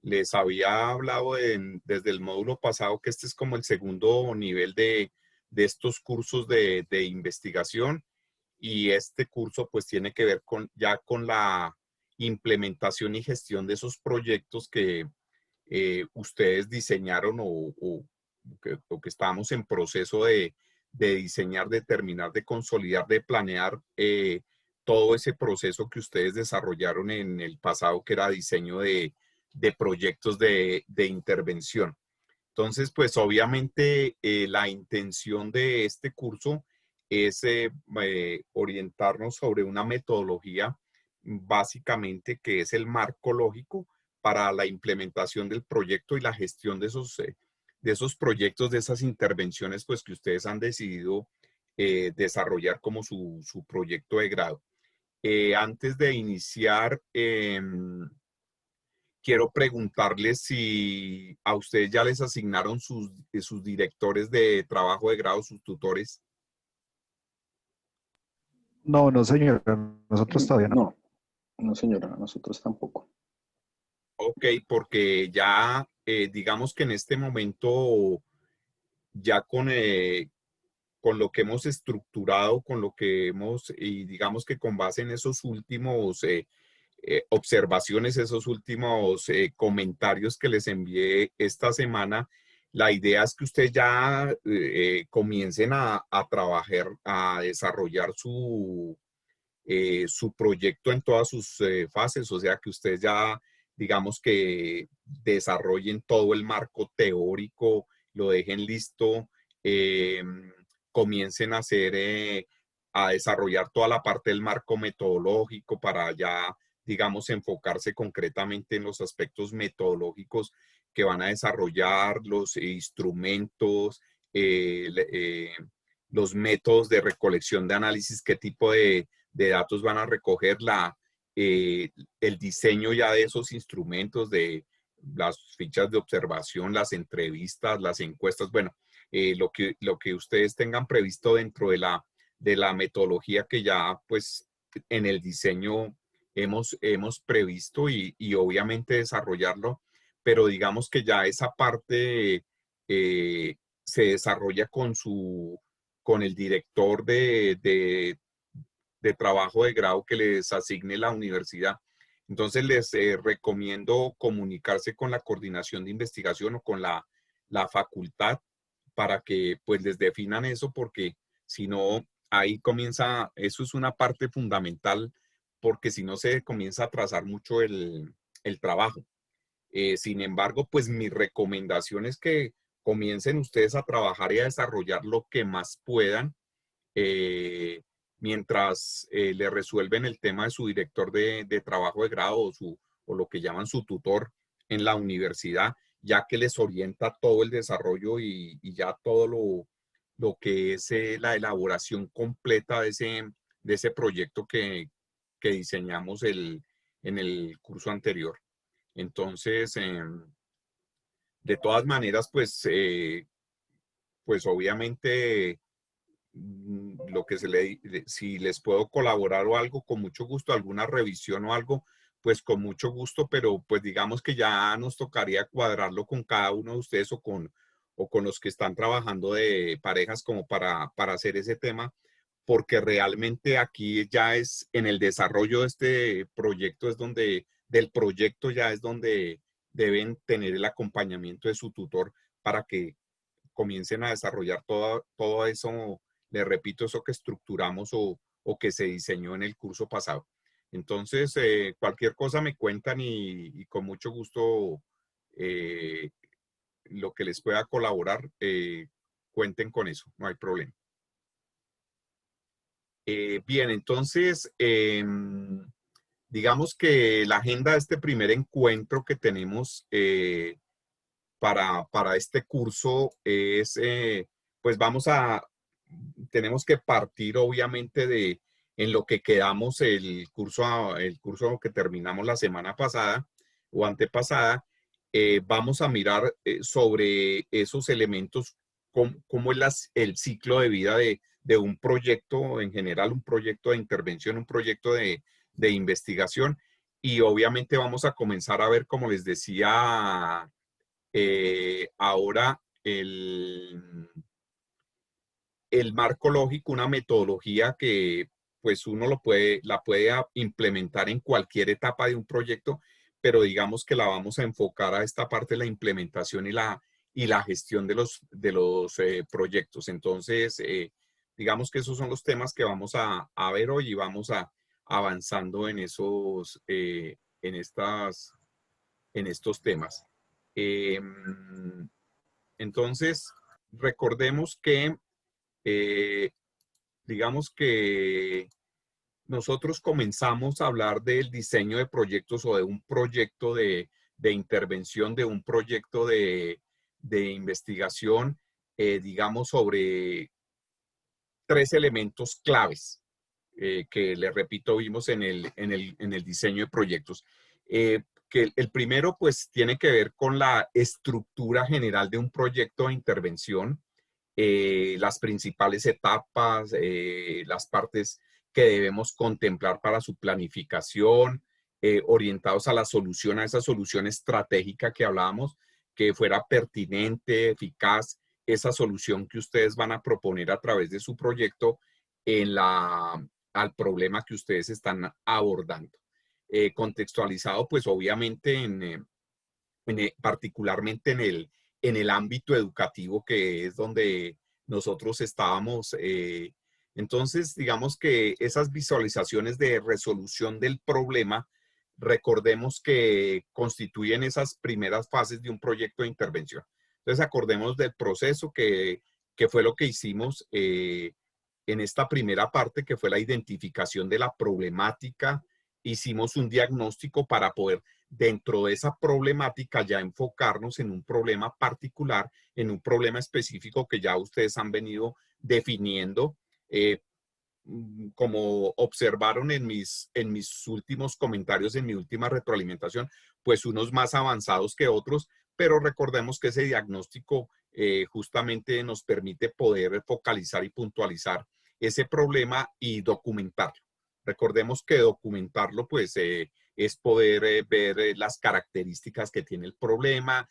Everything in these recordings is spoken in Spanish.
Les había hablado desde el módulo pasado que este es como el segundo nivel de estos cursos de investigación, y este curso pues tiene que ver ya con la implementación y gestión de esos proyectos que ustedes diseñaron o que estamos en proceso de diseñar, de terminar, de consolidar, de planear todo ese proceso que ustedes desarrollaron en el pasado, que era diseño de proyectos de intervención. Entonces, pues obviamente la intención de este curso es orientarnos sobre una metodología básicamente que es el marco lógico para la implementación del proyecto y la gestión de esos proyectos, de esas intervenciones pues que ustedes han decidido desarrollar como su proyecto de grado. Antes de iniciar, quiero preguntarles si a ustedes ya les asignaron sus directores de trabajo de grado, sus tutores. No, no, señora, nosotros todavía no. No, no señora, nosotros tampoco. Ok, porque ya digamos que en este momento, ya con lo que hemos estructurado, con lo que y digamos que con base en esos últimos observaciones, esos últimos comentarios que les envié esta semana, la idea es que ustedes ya comiencen a trabajar, a desarrollar su proyecto en todas sus fases, o sea, que ustedes ya, digamos que desarrollen todo el marco teórico, lo dejen listo, eh, comiencen a a desarrollar toda la parte del marco metodológico para ya, digamos, enfocarse concretamente en los aspectos metodológicos que van a desarrollar, los instrumentos, los métodos de recolección de análisis, qué tipo de datos van a recoger, el diseño ya de esos instrumentos, de las fichas de observación, las entrevistas, las encuestas, bueno, lo que ustedes tengan previsto dentro de la metodología que ya pues en el diseño hemos previsto y obviamente desarrollarlo, pero digamos que ya esa parte se desarrolla con el director de trabajo de grado que les asigne la universidad. Entonces les recomiendo comunicarse con la coordinación de investigación o con la facultad para que pues les definan eso, porque si no, ahí comienza, eso es una parte fundamental, porque si no se comienza a trazar mucho el trabajo. Sin embargo, pues mi recomendación es que comiencen ustedes a trabajar y a desarrollar lo que más puedan, eh, mientras le resuelven el tema de su director de trabajo de grado o lo que llaman su tutor en la universidad, ya que les orienta todo el desarrollo y ya todo lo que es la elaboración completa de ese proyecto que diseñamos en el curso anterior. Entonces, de todas maneras, pues obviamente lo que si les puedo colaborar o algo, con mucho gusto, alguna revisión o algo, pues con mucho gusto, pero pues digamos que ya nos tocaría cuadrarlo con cada uno de ustedes o con los que están trabajando de parejas como para hacer ese tema, porque realmente aquí ya es en el desarrollo de este proyecto, del proyecto ya es donde deben tener el acompañamiento de su tutor para que comiencen a desarrollar todo eso, les repito, eso que estructuramos o que se diseñó en el curso pasado. Entonces, cualquier cosa me cuentan y con mucho gusto eh, lo que les pueda colaborar, cuenten con eso, no hay problema. Bien, entonces, digamos que la agenda de este primer encuentro que tenemos para este curso es, pues tenemos que partir obviamente en lo que quedamos el curso que terminamos la semana pasada o antepasada. Vamos a mirar sobre esos elementos, cómo es el ciclo de vida de un proyecto en general, un proyecto de intervención, un proyecto de investigación, y obviamente vamos a comenzar a ver, como les decía, ahora el marco lógico, una metodología que pues uno la puede implementar en cualquier etapa de un proyecto, pero digamos que la vamos a enfocar a esta parte de la implementación y la gestión de los proyectos. Entonces, digamos que esos son los temas que vamos a ver hoy y vamos avanzando en esos, en estos temas. Entonces, recordemos que eh, digamos que nosotros comenzamos a hablar del diseño de proyectos o de un proyecto de intervención, de un proyecto de investigación, digamos, sobre tres elementos claves que, les repito, vimos en el diseño de proyectos. Que el primero, pues, tiene que ver con la estructura general de un proyecto de intervención, las principales etapas, las partes que debemos contemplar para su planificación, orientados a la solución, a esa solución estratégica que hablábamos, que fuera pertinente, eficaz, esa solución que ustedes van a proponer a través de su proyecto al problema que ustedes están abordando. Contextualizado, pues obviamente particularmente en el ámbito educativo, que es donde nosotros estábamos. Entonces, digamos que esas visualizaciones de resolución del problema, recordemos que constituyen esas primeras fases de un proyecto de intervención. Entonces, acordemos del proceso que fue lo que hicimos en esta primera parte, que fue la identificación de la problemática. Hicimos un diagnóstico para poder, dentro de esa problemática, ya enfocarnos en un problema particular, en un problema específico que ya ustedes han venido definiendo. Como observaron en mis últimos comentarios, en mi última retroalimentación, pues unos más avanzados que otros, pero recordemos que ese diagnóstico justamente nos permite poder focalizar y puntualizar ese problema y documentarlo. Recordemos que documentarlo, pues, es poder ver las características que tiene el problema,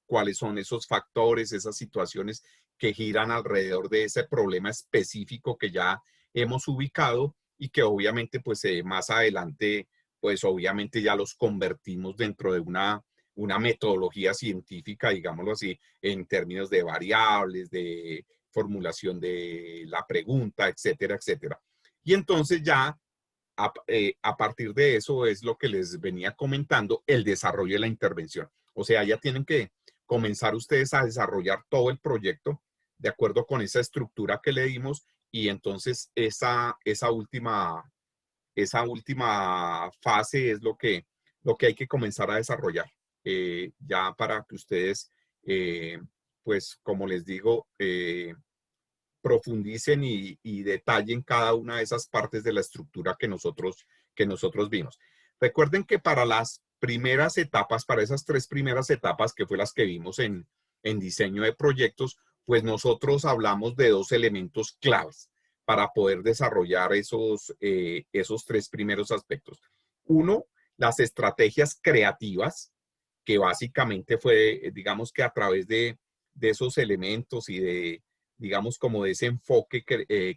cuáles son esos factores, esas situaciones que giran alrededor de ese problema específico que ya hemos ubicado y que obviamente, pues, más adelante, pues, obviamente ya los convertimos dentro de una metodología científica, digámoslo así, en términos de variables, de formulación de la pregunta, etcétera, etcétera. Y entonces ya a partir de eso es lo que les venía comentando, el desarrollo de la intervención. O sea, ya tienen que comenzar ustedes a desarrollar todo el proyecto de acuerdo con esa estructura que le dimos, y entonces esa última fase es lo que hay que comenzar a desarrollar, ya para que ustedes, pues como les digo, profundicen y detallen cada una de esas partes de la estructura que nosotros vimos. Recuerden que para las primeras etapas, para esas tres primeras etapas que fue las que vimos en diseño de proyectos, pues nosotros hablamos de dos elementos claves para poder desarrollar esos tres primeros aspectos. Uno, las estrategias creativas, que básicamente fue, digamos que a través de esos elementos y de, digamos, como de ese enfoque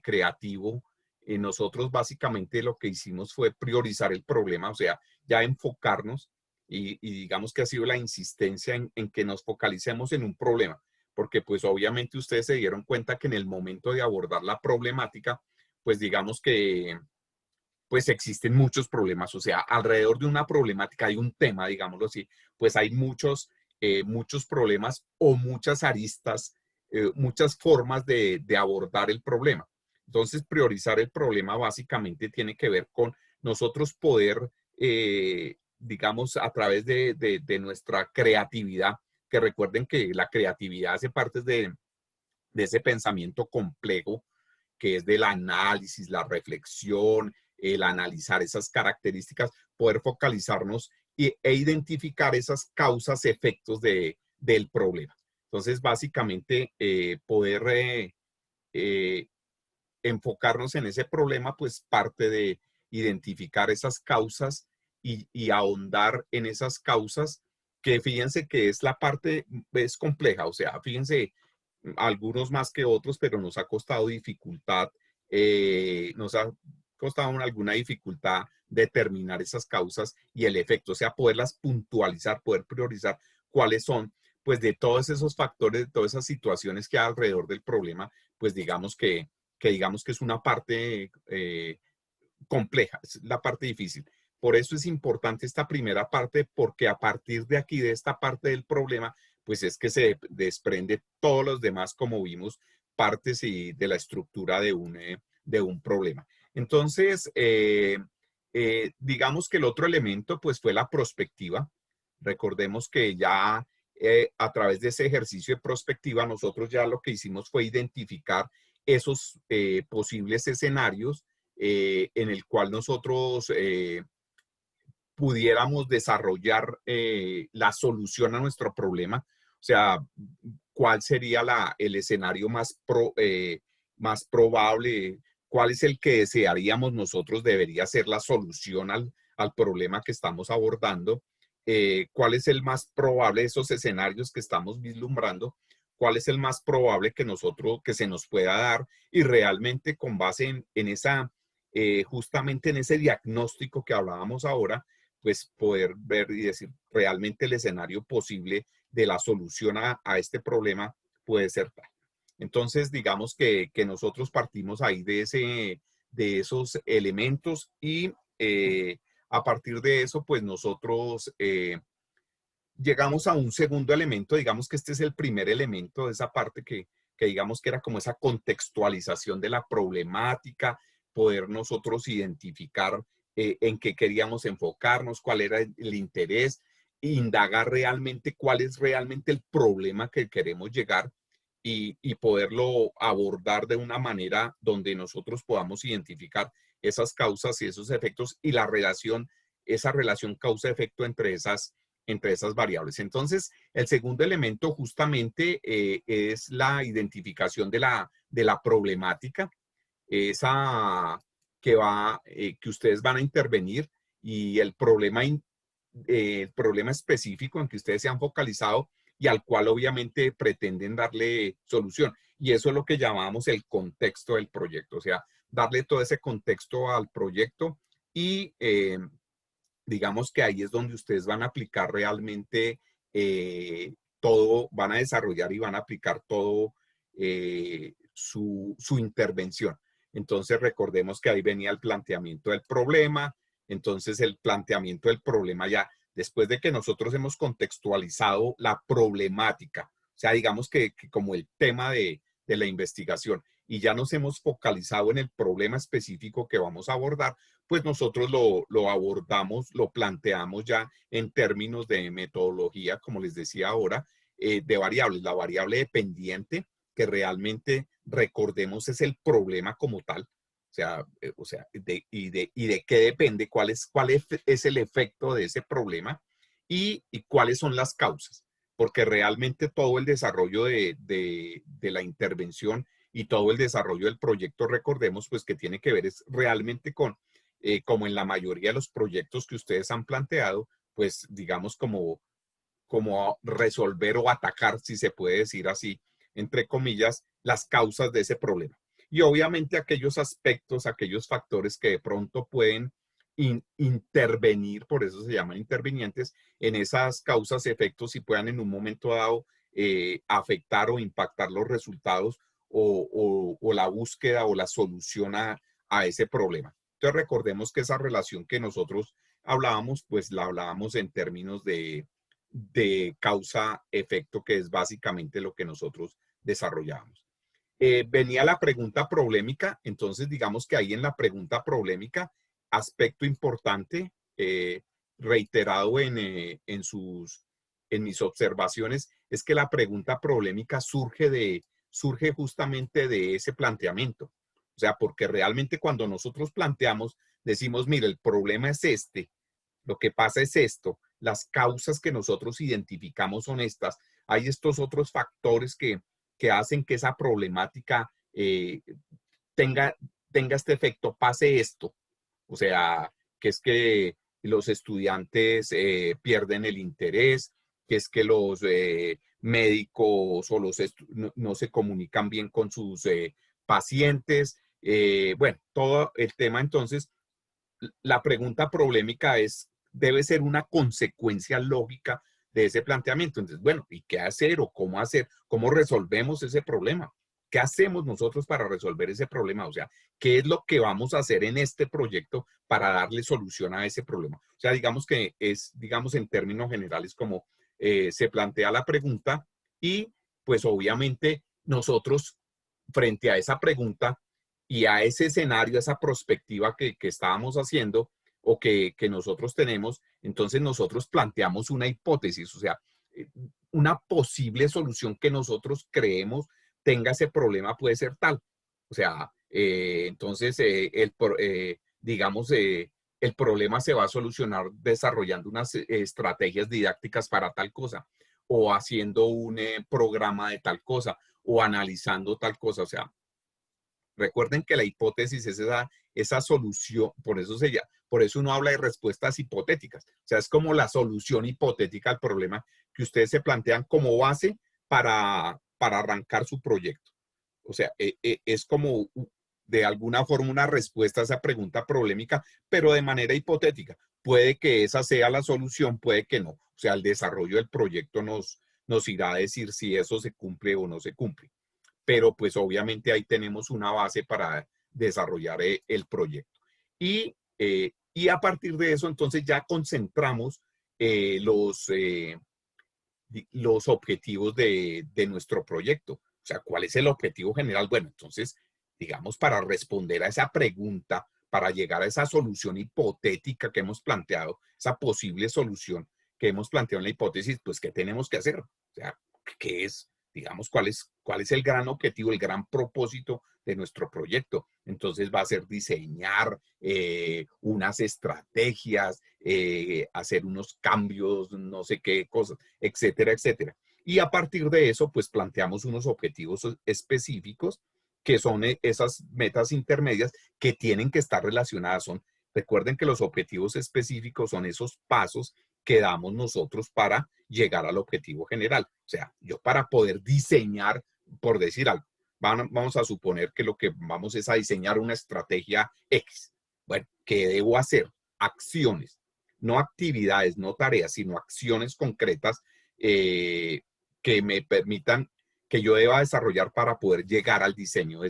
creativo, nosotros básicamente lo que hicimos fue priorizar el problema, o sea, ya enfocarnos y digamos que ha sido la insistencia en que nos focalicemos en un problema, porque pues obviamente ustedes se dieron cuenta que en el momento de abordar la problemática, pues digamos que pues existen muchos problemas, o sea, alrededor de una problemática hay un tema, digámoslo así, pues hay muchos problemas o muchas aristas, muchas formas de abordar el problema. Entonces, priorizar el problema básicamente tiene que ver con nosotros poder, digamos, a través de nuestra creatividad, que recuerden que la creatividad hace parte de ese pensamiento complejo, que es del análisis, la reflexión, el analizar esas características, poder focalizarnos e identificar esas causas, efectos del problema. Entonces, básicamente, poder enfocarnos en ese problema, pues parte de identificar esas causas y ahondar en esas causas, que fíjense que es la parte, es compleja, o sea, fíjense, algunos más que otros, pero nos ha costado dificultad, nos ha costado alguna dificultad determinar esas causas y el efecto, o sea, poderlas puntualizar, poder priorizar cuáles son, pues de todos esos factores, de todas esas situaciones que hay alrededor del problema, pues digamos que es una parte compleja, es la parte difícil. Por eso es importante esta primera parte, porque a partir de aquí, de esta parte del problema, pues es que se desprende todos los demás, como vimos, partes y de la estructura de un problema. Entonces, digamos que el otro elemento, pues fue la prospectiva. Recordemos que ya a través de ese ejercicio de prospectiva, nosotros ya lo que hicimos fue identificar esos posibles escenarios en el cual nosotros pudiéramos desarrollar la solución a nuestro problema. O sea, cuál sería el escenario más probable, cuál es el que desearíamos nosotros debería ser la solución al problema que estamos abordando, cuál es el más probable de esos escenarios que estamos vislumbrando, cuál es el más probable que nosotros, que se nos pueda dar, y realmente con base en esa, justamente en ese diagnóstico que hablábamos ahora, pues poder ver y decir realmente el escenario posible de la solución a este problema puede ser tal. Entonces, digamos que nosotros partimos ahí de esos elementos y a partir de eso, pues nosotros llegamos a un segundo elemento. Digamos que este es el primer elemento de esa parte que digamos que era como esa contextualización de la problemática, poder nosotros identificar en qué queríamos enfocarnos, cuál era el interés, indagar realmente cuál es realmente el problema que queremos llegar y poderlo abordar de una manera donde nosotros podamos identificar esas causas y esos efectos y la relación, esa relación causa-efecto entre esas variables. Entonces, el segundo elemento justamente es la identificación de la problemática, esa que ustedes van a intervenir y el problema específico en que ustedes se han focalizado y al cual obviamente pretenden darle solución. Y eso es lo que llamamos el contexto del proyecto, o sea, darle todo ese contexto al proyecto y digamos que ahí es donde ustedes van a aplicar realmente todo, van a desarrollar y van a aplicar todo su intervención. Entonces recordemos que ahí venía el planteamiento del problema. Entonces el planteamiento del problema ya, después de que nosotros hemos contextualizado la problemática, o sea, digamos que como el tema de la investigación, y ya nos hemos focalizado en el problema específico que vamos a abordar, pues nosotros lo abordamos, lo planteamos ya en términos de metodología, como les decía ahora, de variables. La variable dependiente, que realmente recordemos es el problema como tal, y de qué depende, cuál es el efecto de ese problema y cuáles son las causas, porque realmente todo el desarrollo de la intervención y todo el desarrollo del proyecto, recordemos, pues que tiene que ver es realmente con como en la mayoría de los proyectos que ustedes han planteado, pues digamos como resolver o atacar, si se puede decir así, entre comillas, las causas de ese problema. Y obviamente aquellos aspectos, aquellos factores que de pronto pueden intervenir, por eso se llaman intervinientes, en esas causas, efectos y puedan en un momento dado afectar o impactar los resultados o la búsqueda o la solución a ese problema. Entonces recordemos que esa relación que nosotros hablábamos, pues la hablábamos en términos de causa-efecto, que es básicamente lo que nosotros desarrollamos. Venía la pregunta problemática, entonces digamos que ahí en la pregunta problemática, aspecto importante, reiterado en mis observaciones, es que la pregunta problemática surge justamente de ese planteamiento. O sea, porque realmente cuando nosotros planteamos, decimos, mire, el problema es este, lo que pasa es esto, las causas que nosotros identificamos son estas, hay estos otros factores que hacen que esa problemática tenga, tenga este efecto, pase esto. O sea, que es que los estudiantes pierden el interés, que es que los médicos o no se comunican bien con sus pacientes. Bueno, todo el tema. Entonces, la pregunta problemática debe ser una consecuencia lógica de ese planteamiento. Entonces, bueno, ¿y qué hacer o cómo hacer? ¿Cómo resolvemos ese problema? ¿Qué hacemos nosotros para resolver ese problema? O sea, ¿qué es lo que vamos a hacer en este proyecto para darle solución a ese problema? O sea, digamos que digamos en términos generales, como se plantea la pregunta y pues obviamente nosotros frente a esa pregunta y a ese escenario, a esa perspectiva que estábamos haciendo o que nosotros tenemos, entonces nosotros planteamos una hipótesis, o sea, una posible solución que nosotros creemos tenga ese problema puede ser tal. O sea, entonces, digamos, el problema se va a solucionar desarrollando unas estrategias didácticas para tal cosa, o haciendo un programa de tal cosa, o analizando tal cosa. O sea, recuerden que la hipótesis es esa solución, por eso uno habla de respuestas hipotéticas. O sea, es como la solución hipotética al problema que ustedes se plantean como base para arrancar su proyecto. O sea, es como de alguna forma una respuesta a esa pregunta problemática, pero de manera hipotética. Puede que esa sea la solución, puede que no. O sea, el desarrollo del proyecto nos irá a decir si eso se cumple o no se cumple. Pero pues obviamente ahí tenemos una base para desarrollar el proyecto. Y a partir de eso, entonces ya concentramos los objetivos de nuestro proyecto. O sea, ¿cuál es el objetivo general? Bueno, entonces, digamos, para responder a esa pregunta, para llegar a esa solución hipotética que hemos planteado, esa posible solución que hemos planteado en la hipótesis, pues, ¿qué tenemos que hacer? O sea, ¿qué es, digamos, cuál es el gran objetivo, el gran propósito de nuestro proyecto? Entonces va a ser diseñar unas estrategias, hacer unos cambios, no sé qué cosas, etcétera, etcétera. Y a partir de eso, pues planteamos unos objetivos específicos que son esas metas intermedias que tienen que estar relacionadas. Recuerden que los objetivos específicos son esos pasos que damos nosotros para llegar al objetivo general. O sea, yo para poder diseñar, por decir algo, vamos a suponer que lo que vamos es a diseñar una estrategia X. Bueno, ¿qué debo hacer? Acciones, no actividades, no tareas, sino acciones concretas que me permitan que yo deba desarrollar para poder llegar al diseño.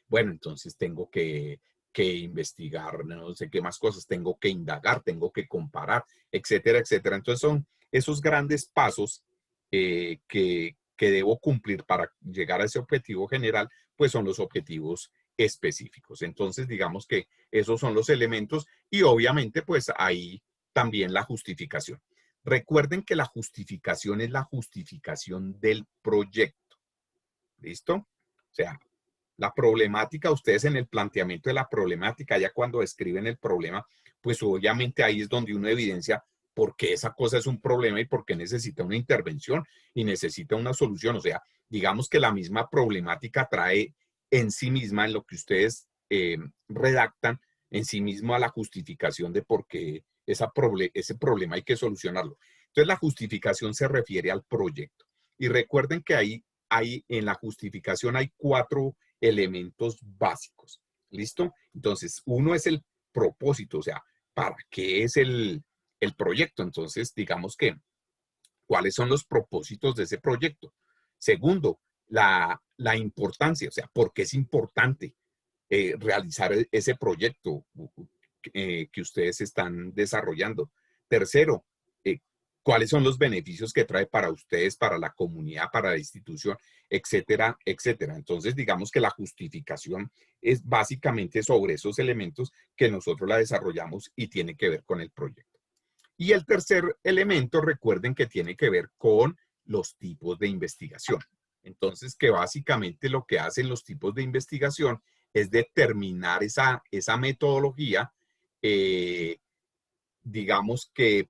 Bueno, entonces tengo que investigar, no sé qué más cosas, tengo que indagar, tengo que comparar, etcétera, etcétera. Entonces son esos grandes pasos que debo cumplir para llegar a ese objetivo general, pues son los objetivos específicos. Entonces, digamos que esos son los elementos y obviamente pues ahí también la justificación. Recuerden que la justificación es la justificación del proyecto. ¿Listo? O sea, la problemática, ustedes en el planteamiento de la problemática, ya cuando describen el problema, pues obviamente ahí es donde uno evidencia por qué esa cosa es un problema y por qué necesita una intervención y necesita una solución. O sea, digamos que la misma problemática trae en sí misma, en lo que ustedes redactan, en sí misma la justificación de por qué ese problema hay que solucionarlo. Entonces, la justificación se refiere al proyecto. Y recuerden que ahí en la justificación hay 4 elementos básicos. ¿Listo? Entonces, uno es el propósito, o sea, ¿para qué es el proyecto? Entonces, digamos que, ¿cuáles son los propósitos de ese proyecto? Segundo, la importancia, o sea, ¿por qué es importante realizar ese proyecto que ustedes están desarrollando? Tercero, cuáles son los beneficios que trae para ustedes, para la comunidad, para la institución, etcétera, etcétera. Entonces, digamos que la justificación es básicamente sobre esos elementos que nosotros la desarrollamos y tiene que ver con el proyecto. Y el tercer elemento, recuerden que tiene que ver con los tipos de investigación. Entonces, que básicamente lo que hacen los tipos de investigación es determinar esa metodología, digamos que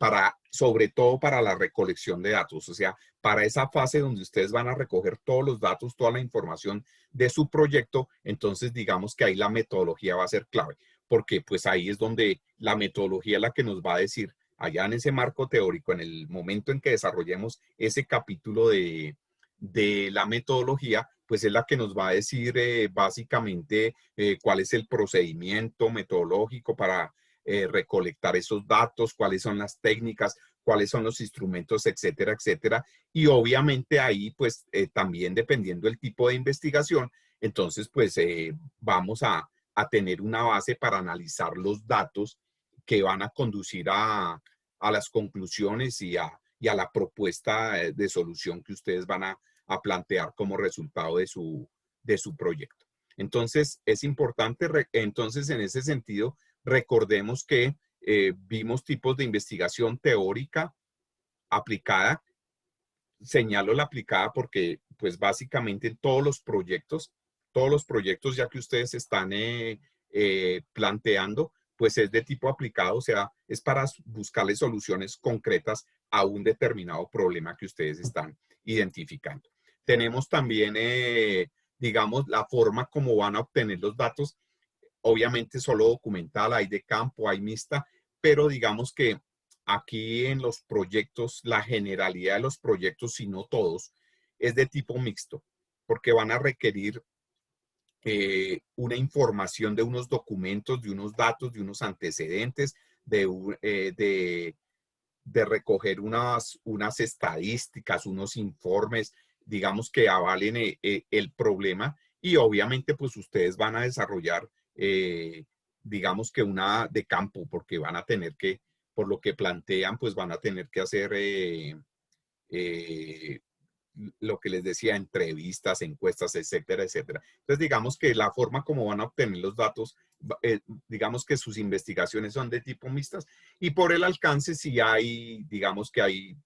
sobre todo para la recolección de datos, o sea, para esa fase donde ustedes van a recoger todos los datos, toda la información de su proyecto, entonces digamos que ahí la metodología va a ser clave. porque pues ahí es donde la metodología es la que nos va a decir, allá en ese marco teórico, en el momento en que desarrollemos ese capítulo de la metodología, pues es la que nos va a decir básicamente cuál es el procedimiento metodológico para recolectar esos datos, cuáles son las técnicas, cuáles son los instrumentos, etcétera, etcétera. Y obviamente ahí, pues también dependiendo del tipo de investigación, entonces pues vamos a tener una base para analizar los datos que van a conducir a las conclusiones y a la propuesta de solución que ustedes van a plantear como resultado de su proyecto. Entonces, es importante, entonces, en ese sentido, recordemos que vimos tipos de investigación teórica aplicada. Señalo la aplicada porque, pues, básicamente todos los proyectos ya que ustedes están planteando, pues es de tipo aplicado, o sea, es para buscarle soluciones concretas a un determinado problema que ustedes están identificando. Tenemos también, digamos, la forma como van a obtener los datos. Obviamente solo documental, hay de campo, hay mixta, pero digamos que aquí en los proyectos, la generalidad de los proyectos, si no todos, es de tipo mixto, porque van a requerir una información de unos documentos, de unos datos, de unos antecedentes, de recoger unas estadísticas, unos informes, digamos que avalen el problema y obviamente pues ustedes van a desarrollar, digamos que una de campo, porque van a tener que, por lo que plantean, pues van a tener que hacer eh, lo que les decía, entrevistas, encuestas, etcétera, etcétera. Entonces, digamos que la forma como van a obtener los datos, digamos que sus investigaciones son de tipo mixtas y por el alcance sí hay, digamos que hay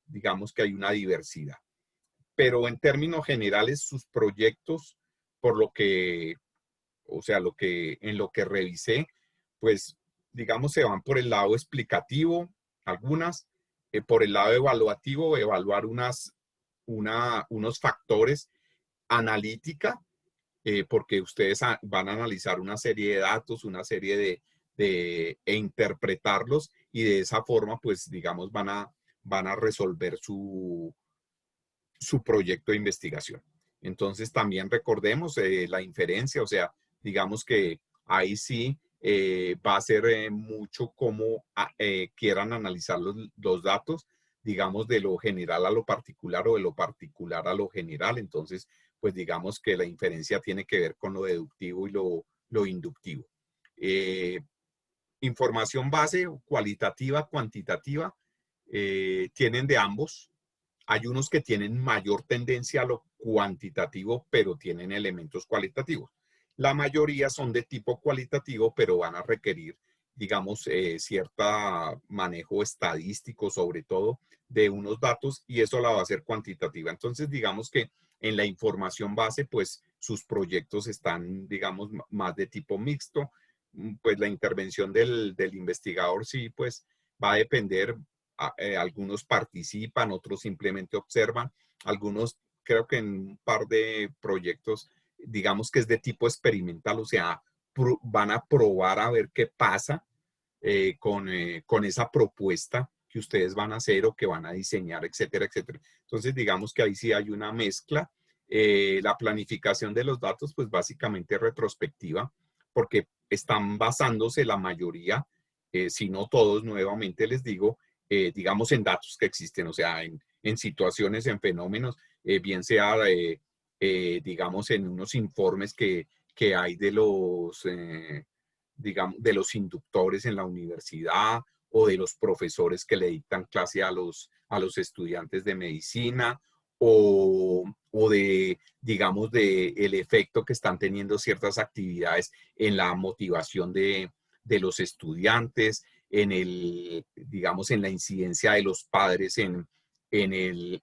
una diversidad. Pero en términos generales, sus proyectos, por lo que, o sea, en lo que revisé, pues, digamos, se van por el lado explicativo, algunas, por el lado evaluativo, evaluar unos factores, analítica, porque ustedes van a analizar una serie de datos, una serie e interpretarlos y de esa forma, pues, digamos, van a resolver su proyecto de investigación. Entonces, también recordemos la inferencia, o sea, digamos que ahí sí va a ser mucho cómo quieran analizar los datos, digamos, de lo general a lo particular o de lo particular a lo general. Entonces, pues digamos que la inferencia tiene que ver con lo deductivo y lo inductivo. Información base, cualitativa, cuantitativa, tienen de ambos. Hay unos que tienen mayor tendencia a lo cuantitativo, pero tienen elementos cualitativos. La mayoría son de tipo cualitativo, pero van a requerir, digamos, cierto manejo estadístico, sobre todo, de unos datos, y eso la va a hacer cuantitativa. Entonces, digamos que en la información base, pues, sus proyectos están, digamos, más de tipo mixto. Pues la intervención del investigador sí, pues, va a depender. Algunos participan, otros simplemente observan, algunos creo que en un par de proyectos, digamos que es de tipo experimental, o sea, van a probar a ver qué pasa con esa propuesta que ustedes van a hacer o que van a diseñar, etcétera, etcétera. Entonces, digamos que ahí sí hay una mezcla. La planificación de los datos, pues básicamente retrospectiva, porque están basándose la mayoría, si no todos, nuevamente les digo, digamos, en datos que existen, o sea, en situaciones, en fenómenos, bien sea, digamos, en unos informes que hay digamos, de los inductores en la universidad o de los profesores que le dictan clase a los estudiantes de medicina o de, digamos, de el efecto que están teniendo ciertas actividades en la motivación de los estudiantes, digamos, en la incidencia de los padres en el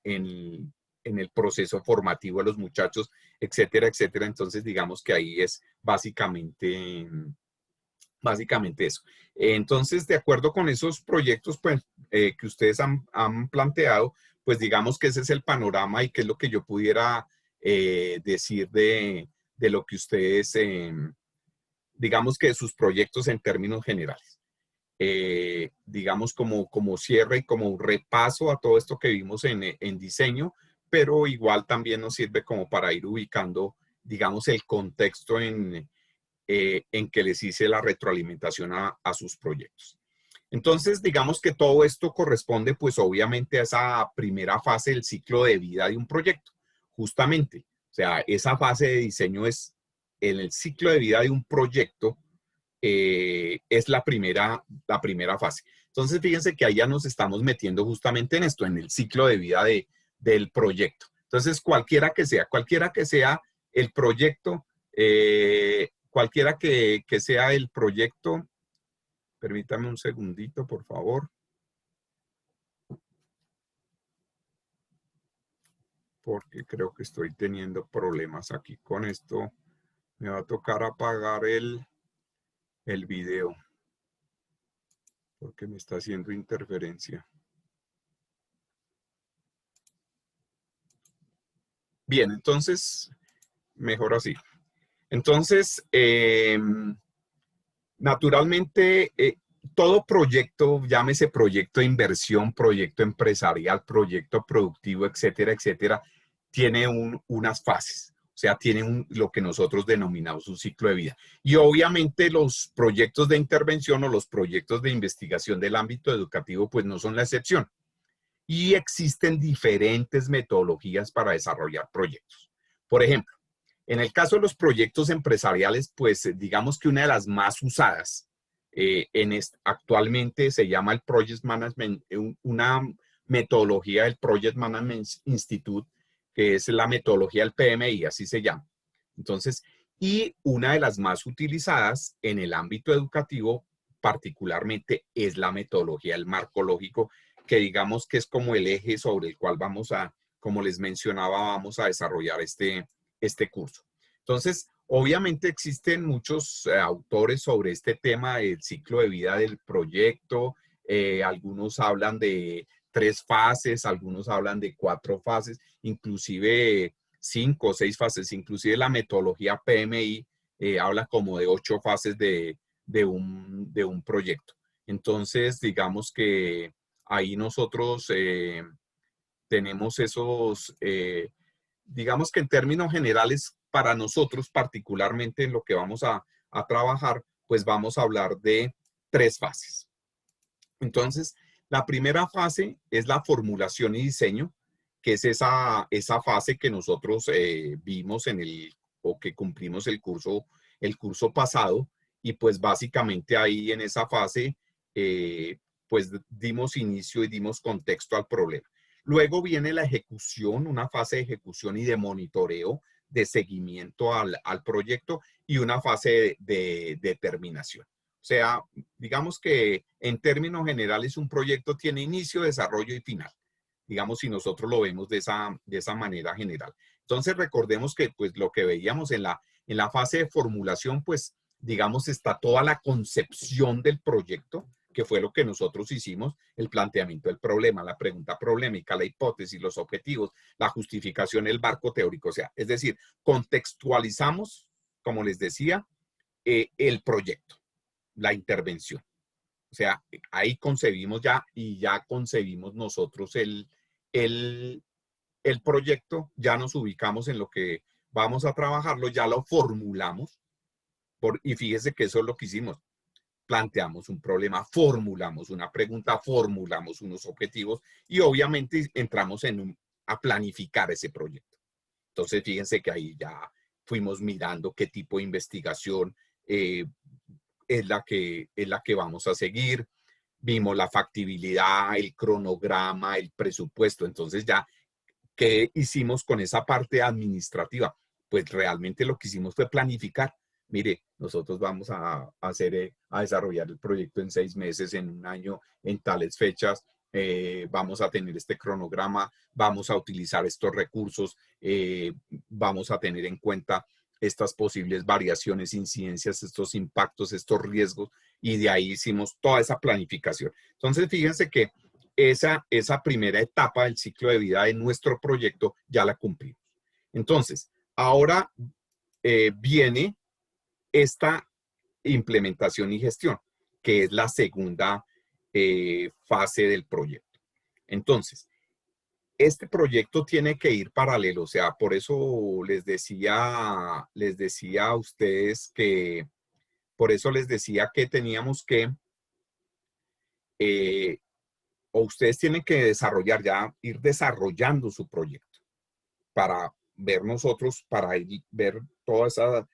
proceso formativo de los muchachos, etcétera, etcétera. Entonces, digamos que ahí es básicamente eso. Entonces, de acuerdo con esos proyectos pues, que ustedes han planteado, pues digamos que ese es el panorama y qué es lo que yo pudiera decir de lo que ustedes digamos que de sus proyectos en términos generales. Digamos como cierre y como repaso a todo esto que vimos en diseño, pero igual también nos sirve como para ir ubicando, digamos, el contexto en que les hice la retroalimentación a sus proyectos. Entonces, digamos que todo esto corresponde, pues obviamente a esa primera fase del ciclo de vida de un proyecto, justamente. O sea, esa fase de diseño es en el ciclo de vida de un proyecto, es la primera fase. Entonces, fíjense que ahí ya nos estamos metiendo justamente en esto, en el ciclo de vida del proyecto. Entonces, cualquiera que sea el proyecto, cualquiera que sea el proyecto, permítame un segundito, por favor. Porque creo que estoy teniendo problemas aquí con esto. Me va a tocar apagar el video. Porque me está haciendo interferencia. Bien, entonces, mejor así. Entonces, naturalmente, todo proyecto, llámese proyecto de inversión, proyecto empresarial, proyecto productivo, etcétera, etcétera, tiene unas fases. O sea, tiene lo que nosotros denominamos un ciclo de vida. Y obviamente los proyectos de intervención o los proyectos de investigación del ámbito educativo, pues no son la excepción. Y existen diferentes metodologías para desarrollar proyectos. Por ejemplo, en el caso de los proyectos empresariales, pues digamos que una de las más usadas actualmente se llama el Project Management, una metodología del Project Management Institute, que es la metodología del PMI, así se llama. Entonces, y una de las más utilizadas en el ámbito educativo, particularmente, es la metodología del marco lógico, que digamos que es como el eje sobre el cual vamos a, como les mencionaba, vamos a desarrollar este curso. Entonces, obviamente existen muchos autores sobre este tema del ciclo de vida del proyecto. Algunos hablan de 3 fases, algunos hablan de 4 fases, inclusive 5 o 6 fases. Inclusive la metodología PMI habla como de 8 fases de un proyecto. Entonces, digamos que ahí nosotros tenemos esos, digamos que en términos generales, para nosotros particularmente en lo que vamos a trabajar, pues vamos a hablar de 3 fases. Entonces, la primera fase es la formulación y diseño, que es esa fase que nosotros vimos o que cumplimos el curso pasado, y pues básicamente ahí en esa fase, pues dimos inicio y dimos contexto al problema. Luego viene la ejecución, una fase de ejecución y de monitoreo, de seguimiento al proyecto, y una fase de terminación. O sea, digamos que en términos generales un proyecto tiene inicio, desarrollo y final. Digamos, si nosotros lo vemos de esa manera general. Entonces, recordemos que pues lo que veíamos en la fase de formulación, pues digamos está toda la concepción del proyecto, que fue lo que nosotros hicimos, el planteamiento del problema, la pregunta problemática, la hipótesis, los objetivos, la justificación, el marco teórico. O sea, es decir, contextualizamos, como les decía, el proyecto, la intervención. O sea, ahí concebimos ya concebimos nosotros el proyecto, ya nos ubicamos en lo que vamos a trabajarlo, ya lo formulamos, y fíjese que eso es lo que hicimos. Planteamos un problema, formulamos una pregunta, formulamos unos objetivos y obviamente entramos a planificar ese proyecto. Entonces, fíjense que ahí ya fuimos mirando qué tipo de investigación es la que vamos a seguir. Vimos la factibilidad, el cronograma, el presupuesto. Entonces ya, ¿qué hicimos con esa parte administrativa? Pues realmente lo que hicimos fue planificar. Mire, nosotros vamos a desarrollar el proyecto en 6 meses, en 1 año, en tales fechas. Vamos a tener este cronograma, vamos a utilizar estos recursos, vamos a tener en cuenta estas posibles variaciones, incidencias, estos impactos, estos riesgos, y de ahí hicimos toda esa planificación. Entonces, fíjense que esa primera etapa del ciclo de vida de nuestro proyecto ya la cumplimos. Entonces, ahora viene esta implementación y gestión, que es la segunda fase del proyecto. Entonces, este proyecto tiene que ir paralelo, o sea, por eso les decía a ustedes que, por eso les decía que teníamos que, o ustedes tienen que desarrollar ya, ir desarrollando su proyecto para ver nosotros, para ver toda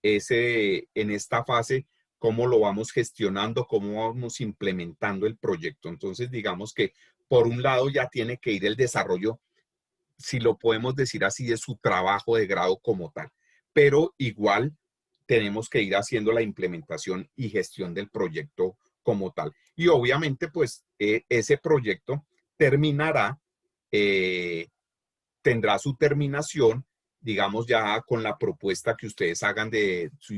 en esta fase, cómo lo vamos gestionando, cómo vamos implementando el proyecto. Entonces, digamos que por un lado ya tiene que ir el desarrollo, si lo podemos decir así, de su trabajo de grado como tal. Pero igual tenemos que ir haciendo la implementación y gestión del proyecto como tal. Y obviamente, pues, ese proyecto terminará, tendrá su terminación, digamos, ya con la propuesta que ustedes hagan de su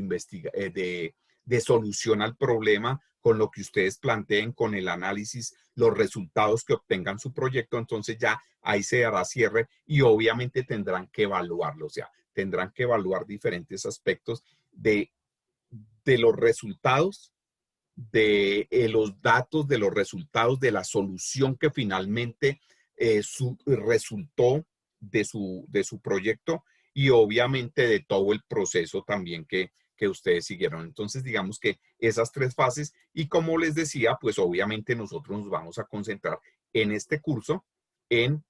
de solución al problema, con lo que ustedes planteen, con el análisis, los resultados que obtengan su proyecto. Entonces ya ahí se dará cierre y obviamente tendrán que evaluarlo, o sea, tendrán que evaluar diferentes aspectos de los resultados, de los datos, de los resultados, de la solución que finalmente resultó de su proyecto y obviamente de todo el proceso también que ustedes siguieron. Entonces, digamos que esas tres fases y como les decía, pues obviamente nosotros nos vamos a concentrar en este curso, en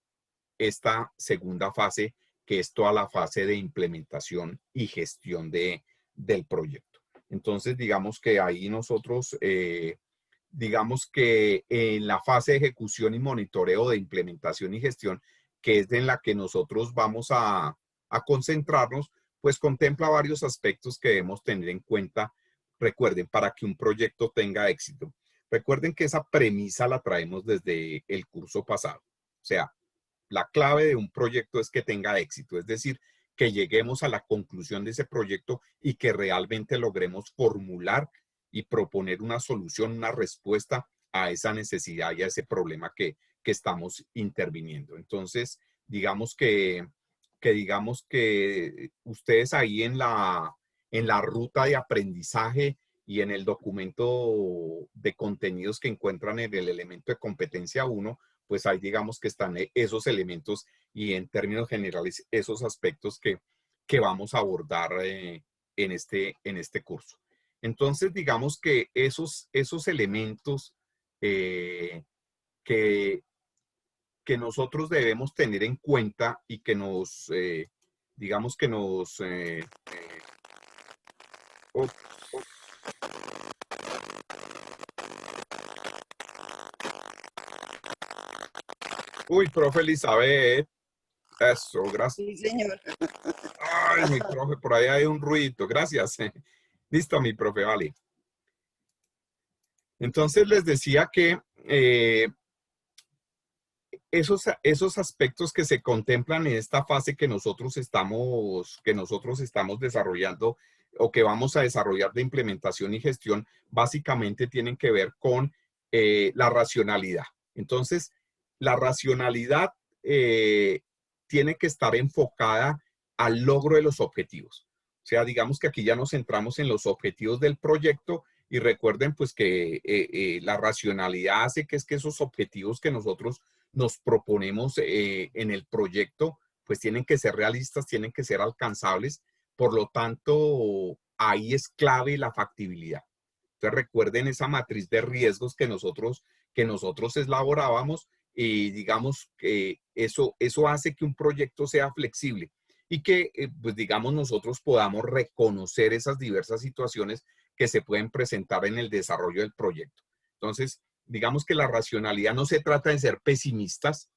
esta segunda fase, que es toda la fase de implementación y gestión del proyecto. Entonces, digamos que ahí nosotros, digamos que en la fase de ejecución y monitoreo de implementación y gestión, que es en la que nosotros vamos a concentrarnos, pues contempla varios aspectos que debemos tener en cuenta, recuerden, para que un proyecto tenga éxito. Recuerden que esa premisa la traemos desde el curso pasado. O sea, la clave de un proyecto es que tenga éxito, es decir, que lleguemos a la conclusión de ese proyecto y que realmente logremos formular y proponer una solución, una respuesta a esa necesidad y a ese problema que estamos interviniendo. Entonces, digamos que ustedes ahí en la ruta de aprendizaje y en el documento de contenidos que encuentran en el elemento de competencia 1, pues ahí digamos que están esos elementos y en términos generales esos aspectos que vamos a abordar en este curso. Entonces, digamos que esos elementos que nosotros debemos tener en cuenta y que digamos que oh, uy, profe Elizabeth, eso, gracias. Sí, señor. Ay, mi profe, por ahí hay un ruido, gracias. Listo, mi profe, vale. Entonces les decía que esos aspectos que se contemplan en esta fase que nosotros estamos desarrollando o que vamos a desarrollar de implementación y gestión, básicamente tienen que ver con la racionalidad. Entonces, la racionalidad tiene que estar enfocada al logro de los objetivos. O sea, digamos que aquí ya nos centramos en los objetivos del proyecto y recuerden pues que la racionalidad hace que esos objetivos que nosotros nos proponemos en el proyecto, pues tienen que ser realistas, tienen que ser alcanzables. Por lo tanto, ahí es clave la factibilidad. Entonces recuerden esa matriz de riesgos que nosotros elaborábamos y digamos que eso hace que un proyecto sea flexible y que, pues digamos, nosotros podamos reconocer esas diversas situaciones que se pueden presentar en el desarrollo del proyecto. Entonces, digamos que la racionalidad no se trata de ser pesimistas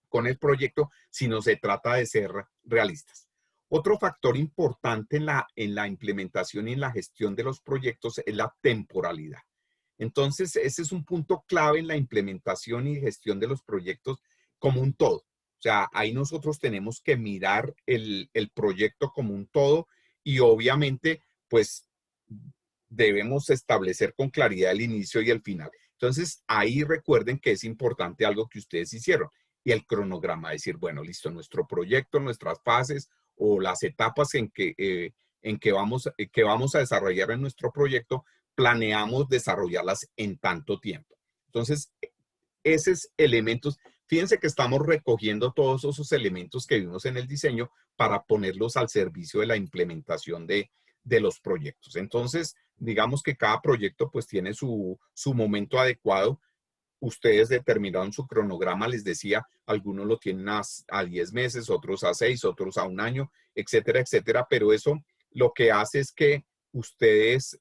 con el proyecto, sino se trata de ser realistas. Otro factor importante en la implementación y en la gestión de los proyectos es la temporalidad. Entonces, ese es un punto clave en la implementación y gestión de los proyectos como un todo. O sea, ahí nosotros tenemos que mirar el proyecto como un todo y obviamente, pues, debemos establecer con claridad el inicio y el final. Entonces, ahí recuerden que es importante algo que ustedes hicieron y el cronograma, decir, bueno, listo, nuestro proyecto, nuestras fases o las etapas que vamos a desarrollar en nuestro proyecto, planeamos desarrollarlas en tanto tiempo. Entonces, esos elementos, fíjense que estamos recogiendo todos esos elementos que vimos en el diseño para ponerlos al servicio de la implementación de los proyectos. Entonces, digamos que cada proyecto pues tiene su momento adecuado. Ustedes determinaron su cronograma, les decía, algunos lo tienen a 10 meses, otros a 6, otros a un año, etcétera, etcétera. Pero eso lo que hace es que ustedes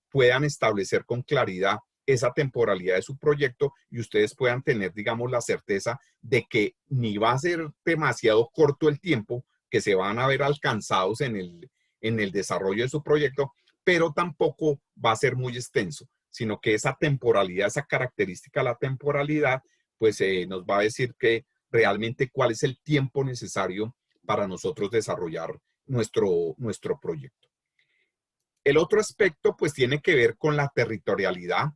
puedan establecer con claridad esa temporalidad de su proyecto y ustedes puedan tener, digamos, la certeza de que ni va a ser demasiado corto el tiempo que se van a ver alcanzados en el desarrollo de su proyecto, pero tampoco va a ser muy extenso, sino que esa temporalidad, esa característica de la temporalidad, pues nos va a decir que realmente cuál es el tiempo necesario para nosotros desarrollar nuestro proyecto. El otro aspecto, pues, tiene que ver con la territorialidad.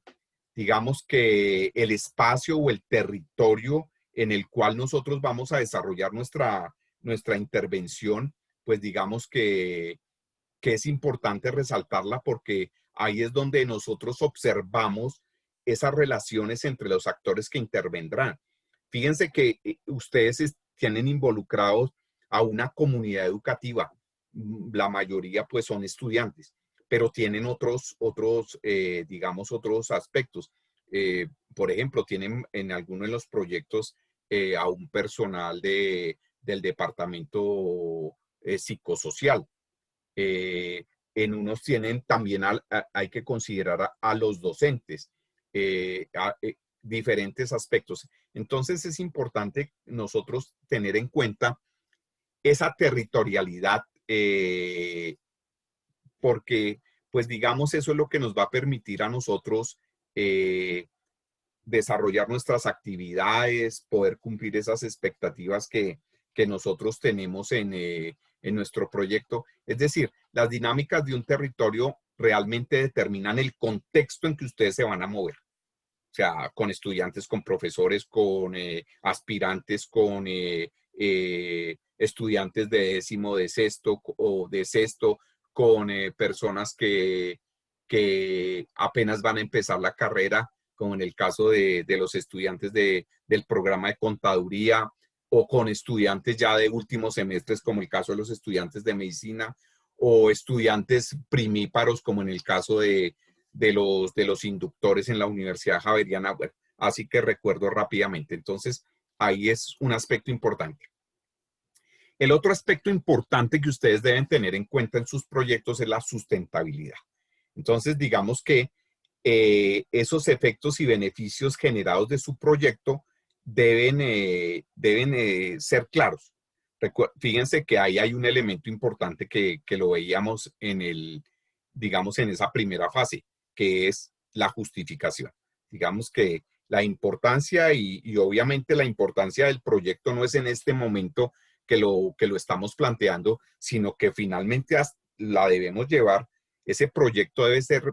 Digamos que el espacio o el territorio en el cual nosotros vamos a desarrollar nuestra intervención, pues digamos que es importante resaltarla porque ahí es donde nosotros observamos esas relaciones entre los actores que intervendrán. Fíjense que ustedes tienen involucrados a una comunidad educativa. La mayoría pues son estudiantes, pero tienen digamos, otros aspectos. Por ejemplo, tienen en algunos de los proyectos a un personal del departamento psicosocial. En unos tienen también, hay que considerar a los docentes, diferentes aspectos. Entonces es importante nosotros tener en cuenta esa territorialidad, porque pues digamos eso es lo que nos va a permitir a nosotros desarrollar nuestras actividades, poder cumplir esas expectativas que nosotros tenemos en nuestro proyecto. Es decir, las dinámicas de un territorio realmente determinan el contexto en que ustedes se van a mover. O sea, con estudiantes, con profesores, con aspirantes, con estudiantes de décimo, de sexto o de sexto, con personas que apenas van a empezar la carrera, como en el caso de los estudiantes del programa de contaduría, o con estudiantes ya de últimos semestres, como el caso de los estudiantes de medicina, o estudiantes primíparos, como en el caso de los inductores en la Universidad Javeriana. Bueno, así que recuerdo rápidamente. Entonces, ahí es un aspecto importante. El otro aspecto importante que ustedes deben tener en cuenta en sus proyectos es la sustentabilidad. Entonces, digamos que esos efectos y beneficios generados de su proyecto deben ser claros. Fíjense que ahí hay un elemento importante que lo veíamos digamos, en esa primera fase, que es la justificación. Digamos que la importancia y obviamente la importancia del proyecto no es en este momento que lo estamos planteando, sino que finalmente la debemos llevar. Ese proyecto debe ser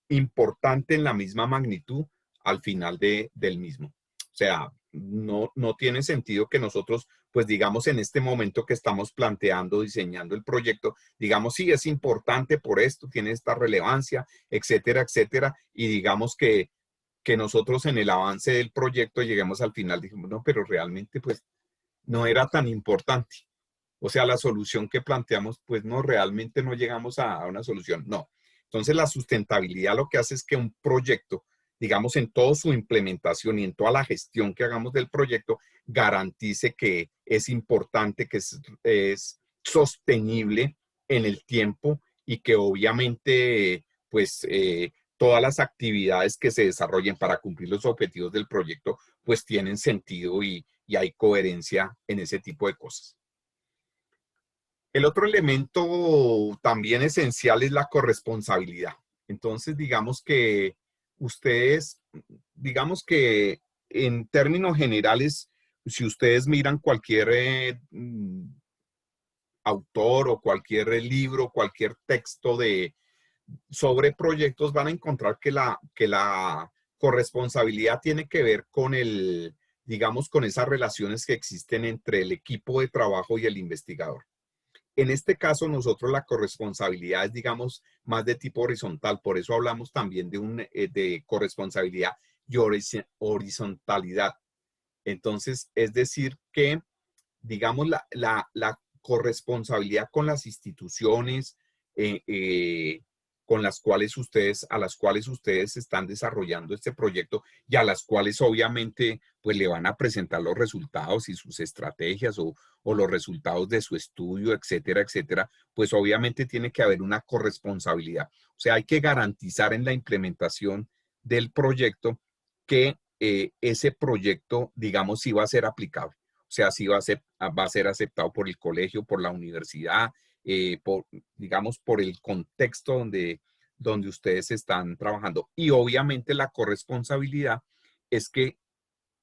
importante en la misma magnitud al final del mismo. O sea, no tiene sentido que nosotros, pues digamos en este momento que estamos planteando, diseñando el proyecto, digamos, sí, es importante por esto, tiene esta relevancia, etcétera, etcétera, y digamos que nosotros en el avance del proyecto lleguemos al final, dijimos, no, pero realmente pues no era tan importante. O sea, la solución que planteamos, pues no, realmente no llegamos a una solución. No. Entonces, la sustentabilidad lo que hace es que un proyecto, digamos, en toda su implementación y en toda la gestión que hagamos del proyecto, garantice que es importante, que es sostenible en el tiempo y que obviamente, pues, todas las actividades que se desarrollen para cumplir los objetivos del proyecto, pues tienen sentido y hay coherencia en ese tipo de cosas. El otro elemento también esencial es la corresponsabilidad. Entonces, digamos que ustedes, digamos que en términos generales, si ustedes miran cualquier autor o cualquier libro, cualquier texto sobre proyectos, van a encontrar que la corresponsabilidad tiene que ver con digamos, con esas relaciones que existen entre el equipo de trabajo y el investigador. En este caso, nosotros la corresponsabilidad es, digamos, más de tipo horizontal. Por eso hablamos también de corresponsabilidad y horizontalidad. Entonces, es decir que, digamos, la corresponsabilidad con las instituciones con las cuales a las cuales ustedes están desarrollando este proyecto y a las cuales obviamente pues le van a presentar los resultados y sus estrategias o los resultados de su estudio, etcétera, etcétera, pues obviamente tiene que haber una corresponsabilidad. O sea, hay que garantizar en la implementación del proyecto que ese proyecto, digamos, sí va a ser aplicable. O sea, sí va a ser aceptado por el colegio, por la universidad, digamos, por el contexto donde ustedes están trabajando. Y obviamente la corresponsabilidad es que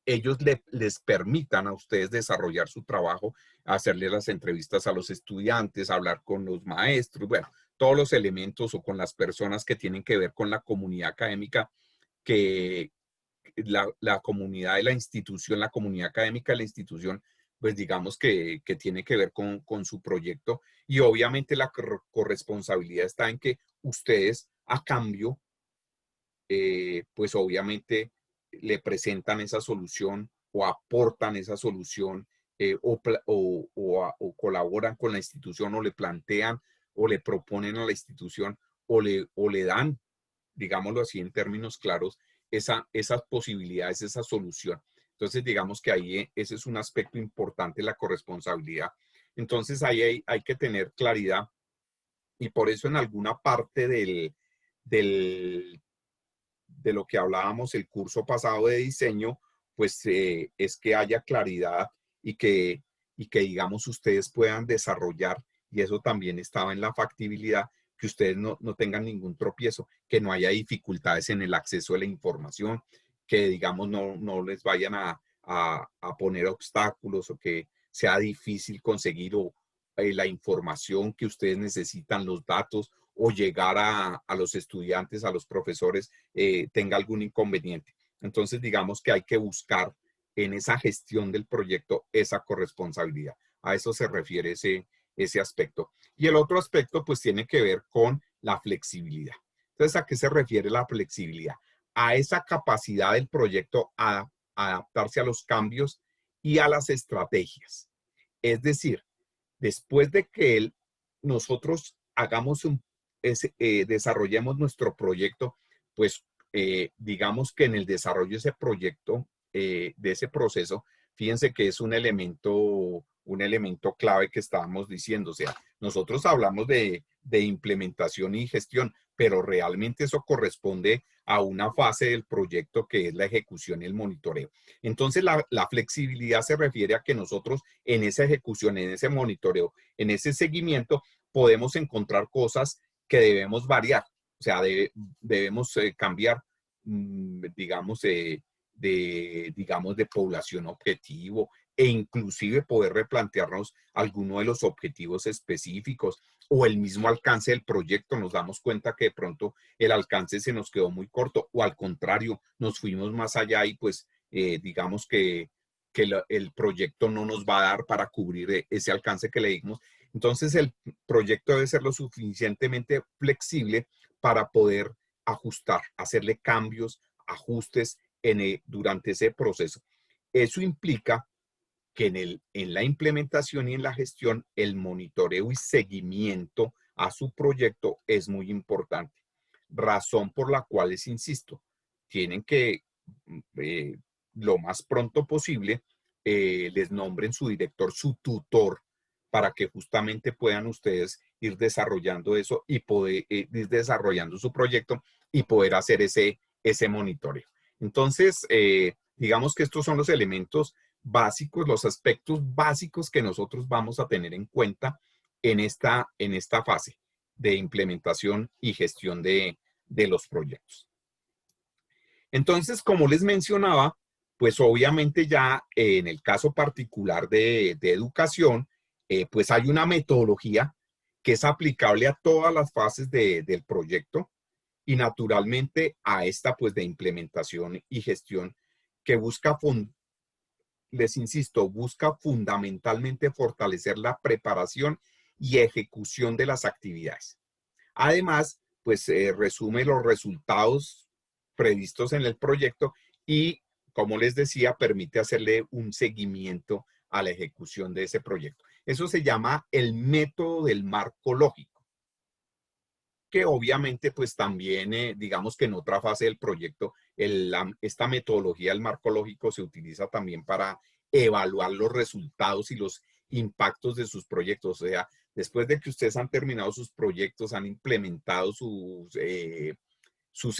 ellos les permitan a ustedes desarrollar su trabajo, hacerle las entrevistas a los estudiantes, hablar con los maestros, bueno, todos los elementos o con las personas que tienen que ver con la comunidad académica que, la comunidad de la institución, la comunidad académica de la institución, pues digamos que tiene que ver con su proyecto. Y obviamente la corresponsabilidad está en que ustedes a cambio, pues obviamente le presentan esa solución o aportan esa solución o colaboran con la institución o le plantean o le proponen a la institución o le dan, digámoslo así en términos claros, esas posibilidades, esa solución. Entonces, digamos que ahí ese es un aspecto importante, la corresponsabilidad. Entonces, ahí hay que tener claridad y por eso en alguna parte de lo que hablábamos el curso pasado de diseño, pues es que haya claridad y que digamos ustedes puedan desarrollar, y eso también estaba en la factibilidad, que ustedes no tengan ningún tropiezo, que no haya dificultades en el acceso a la información, que digamos no les vayan a poner obstáculos o que sea difícil conseguir la información que ustedes necesitan, los datos, o llegar a los estudiantes, a los profesores, tenga algún inconveniente. Entonces, digamos que hay que buscar en esa gestión del proyecto esa corresponsabilidad. A eso se refiere ese aspecto. Y el otro aspecto, pues, tiene que ver con la flexibilidad. Entonces, ¿a qué se refiere la flexibilidad? A esa capacidad del proyecto a adaptarse a los cambios y a las estrategias. Es decir, después de que nosotros hagamos desarrollemos nuestro proyecto, pues digamos que en el desarrollo de ese proyecto, de ese proceso, fíjense que es un elemento clave que estábamos diciendo. O sea, nosotros hablamos de implementación y gestión, pero realmente eso corresponde a una fase del proyecto que es la ejecución y el monitoreo. Entonces, la flexibilidad se refiere a que nosotros en esa ejecución, en ese monitoreo, en ese seguimiento, podemos encontrar cosas que debemos variar. O sea, debemos cambiar, digamos, digamos, de población objetivo e inclusive poder replantearnos alguno de los objetivos específicos o el mismo alcance del proyecto. Nos damos cuenta que de pronto el alcance se nos quedó muy corto o al contrario, nos fuimos más allá y pues digamos que el proyecto no nos va a dar para cubrir ese alcance que le dimos. Entonces el proyecto debe ser lo suficientemente flexible para poder ajustar, hacerle cambios, ajustes durante ese proceso. Eso implica que en la implementación y en la gestión, el monitoreo y seguimiento a su proyecto es muy importante. Razón por la cual les insisto, tienen que lo más pronto posible les nombren su director, su tutor, para que justamente puedan ustedes ir desarrollando eso y poder ir desarrollando su proyecto y poder hacer ese monitoreo. Entonces, digamos que estos son los elementos básicos, los aspectos básicos que nosotros vamos a tener en cuenta en esta fase de implementación y gestión de los proyectos. Entonces, como les mencionaba, pues obviamente ya en el caso particular de educación, pues hay una metodología que es aplicable a todas las fases del proyecto y naturalmente a esta pues de implementación y gestión que busca, les insisto, busca fundamentalmente fortalecer la preparación y ejecución de las actividades. Además, pues resume los resultados previstos en el proyecto y, como les decía, permite hacerle un seguimiento a la ejecución de ese proyecto. Eso se llama el método del marco lógico, que obviamente pues también, digamos que en otra fase del proyecto, esta metodología del marco lógico se utiliza también para evaluar los resultados y los impactos de sus proyectos. O sea, después de que ustedes han terminado sus proyectos, han implementado sus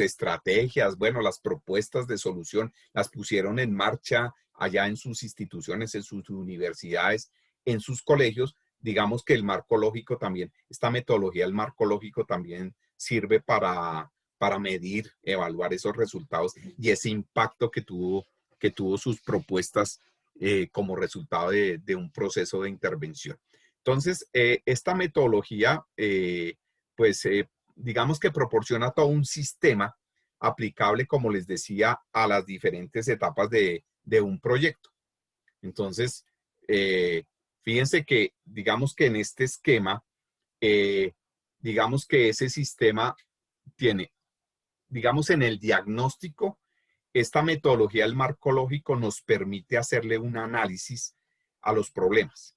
estrategias, bueno, las propuestas de solución, las pusieron en marcha allá en sus instituciones, en sus universidades, en sus colegios. Digamos que el marco lógico también, esta metodología del marco lógico también sirve para medir, evaluar esos resultados y ese impacto que tuvo sus propuestas como resultado de un proceso de intervención. Entonces, esta metodología, digamos que proporciona todo un sistema aplicable, como les decía, a las diferentes etapas de un proyecto. Entonces, fíjense que, digamos que en este esquema, digamos que ese sistema tiene, digamos, en el diagnóstico, esta metodología del marco lógico nos permite hacerle un análisis a los problemas,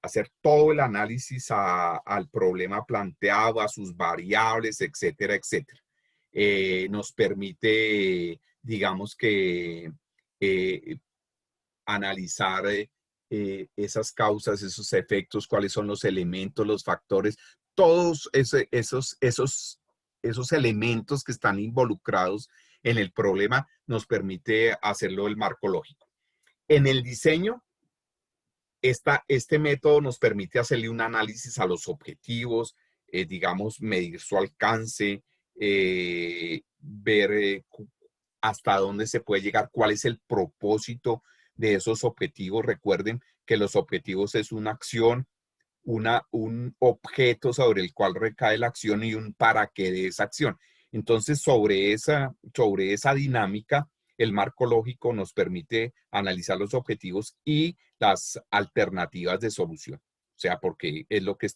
hacer todo el análisis al problema planteado, a sus variables, etcétera, etcétera. Nos permite, digamos que, analizar esas causas, esos efectos, cuáles son los elementos, los factores, todos esos elementos que están involucrados en el problema nos permite hacerlo el marco lógico. En el diseño, este método nos permite hacerle un análisis a los objetivos, digamos, medir su alcance, ver hasta dónde se puede llegar, cuál es el propósito de esos objetivos. Recuerden que los objetivos es una acción, un objeto sobre el cual recae la acción y un para qué de esa acción. Entonces, sobre esa dinámica, el marco lógico nos permite analizar los objetivos y las alternativas de solución. O sea, porque es lo que